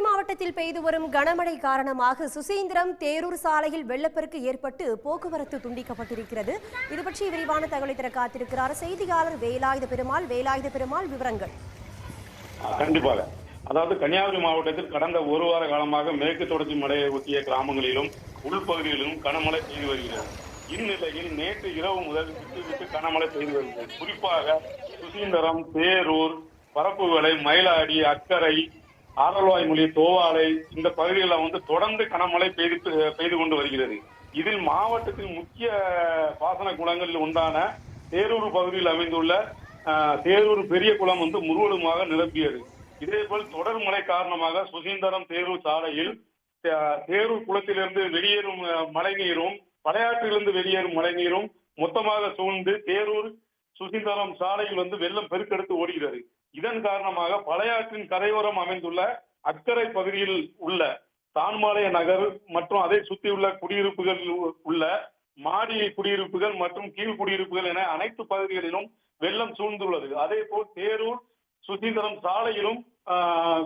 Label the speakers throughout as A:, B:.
A: மாவட்டத்தில் பெய்து வரும் கனமழை காரணமாக சுசீந்திரம் தேரூர் சாலையில் வெள்ளப்பெருக்கு ஏற்பட்டு போக்குவரத்து துண்டிக்கப்பட்டிருக்கிறது. இது பற்றி விரிவான தகவலை தர காத்திருக்கிறார் செய்தியாளர் வேலாயுத பெருமாள். விவரங்கள்.
B: கண்டிப்பாக. அதாவது கன்னியாகுமரி மாவட்டத்தில் கடந்த ஒரு வார காலமாக மேற்கு தொடர்ச்சி மலையை ஒட்டிய கிராமங்களிலும் உள்பகுதிகளிலும் கனமழை பெய்து வருகிறது. இந்நிலையில் நேற்று இரவு முதல் விட்டு கனமழை பெய்து வருகிறது. குறிப்பாக சுசீந்திரம், தேரூர், பரப்புவலை, மயிலாடி, அக்கரை, ஆரல்வாய்மொழி, தோவாலை இந்த பகுதிகளில் தொடர்ந்து கனமழை பெய்து கொண்டு வருகிறது. இதில் மாவட்டத்தில் முக்கிய பாசன குளங்களில் ஒன்றான தேரூர் பகுதியில் அமைந்துள்ள தேரூர் பெரிய குளம் முழுவதுமாக நிரம்பியது. இதேபோல் தொடர் மழை காரணமாக சுசீந்திரம் தேரூர் சாலையில் தேரூர் குளத்திலிருந்து வெளியேறும் மழை நீரும் பழையாற்றிலிருந்து வெளியேறும் மழை நீரும் மொத்தமாக சூழ்ந்து தேரூர் சுசீந்திரம் சாலையில் வெள்ளம் பெருக்கெடுத்து ஓடுகிறது. இதன் காரணமாக பழையாற்றின் கரையோரம் அமைந்துள்ள அக்கரை பகுதியில் உள்ள தான்மாலய நகர் மற்றும் அதை சுற்றியுள்ள குடியிருப்புகள் உள்ள மாடி குடியிருப்புகள் மற்றும் கீழ் குடியிருப்புகள் என அனைத்து பகுதிகளிலும் வெள்ளம் சூழ்ந்துள்ளது. அதே போல் தேரூர் சுசீந்திரம் சாலையிலும்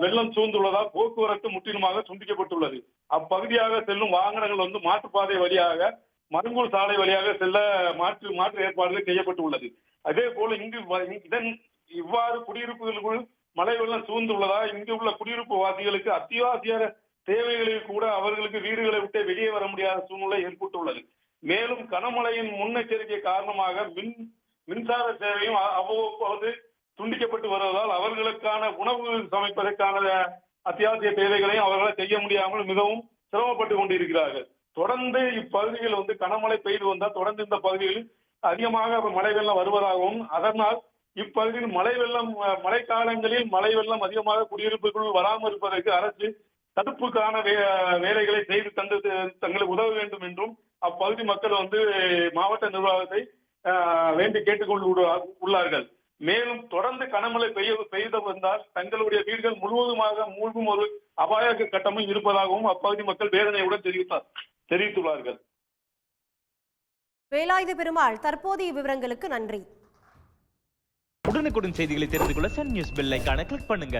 B: வெள்ளம் சூழ்ந்துள்ளதால் போக்குவரத்து முற்றிலுமாக துண்டிக்கப்பட்டுள்ளது. அப்பகுதியாக செல்லும் வாகனங்கள் மாற்றுப்பாதை வழியாக மருங்கூர் சாலை வழியாக செல்ல மாற்று ஏற்பாடுகள் செய்யப்பட்டுள்ளது. அதே போல இவ்வாறு குடியிருப்புகளுக்குள் மழை வெள்ளம் சூழ்ந்துள்ளதால் இங்கு உள்ள குடியிருப்பு வாசிகளுக்கு அத்தியாவசிய தேவைகளில் கூட அவர்களுக்கு வீடுகளை விட்டு வெளியே வர முடியாத சூழ்நிலை ஏற்பட்டுள்ளது. மேலும் கனமழையின் முன்னெச்சரிக்கை காரணமாக மின்சார சேவையும் அவ்வப்போது துண்டிக்கப்பட்டு வருவதால் அவர்களுக்கான உணவு சமைப்பதற்கான அத்தியாவசிய தேவைகளையும் அவர்களால் செய்ய முடியாமல் மிகவும் சிரமப்பட்டு கொண்டிருக்கிறார்கள். தொடர்ந்து இப்பகுதியில் கனமழை பெய்து வந்தால் தொடர்ந்து இந்த பகுதிகளில் அதிகமாக மழை வெள்ளம் வருவதாகவும் அதனால் இப்பகுதியில் மழை காலங்களில் மழை வெள்ளம் அதிகமாக குடியிருப்புக்குள் வராமல் இருப்பதற்கு அரசு தடுப்புக்கான வேலைகளை செய்து தங்களுக்கு உதவ வேண்டும் என்றும் அப்பகுதி மக்கள் மாவட்ட நிர்வாகத்தை வேண்டி கேட்டுக்கொண்டு உள்ளார்கள். மேலும் தொடர்ந்து கனமழை பெய்து வந்தால் தங்களுடைய வீடுகள் முழுவதுமாக மூழ்கும் ஒரு அபாய கட்டமும் இருப்பதாகவும் அப்பகுதி மக்கள் வேதனையுடன் தெரிவித்துள்ளார்கள்.
A: வேலாயுத பெருமாள், தற்போதைய விவரங்களுக்கு நன்றி.
C: உடனுக்குடன் செய்திகளை தெரிந்து கொள்ள சன் நியூஸ் பெல் ஐகானை கிளிக் பண்ணுங்க.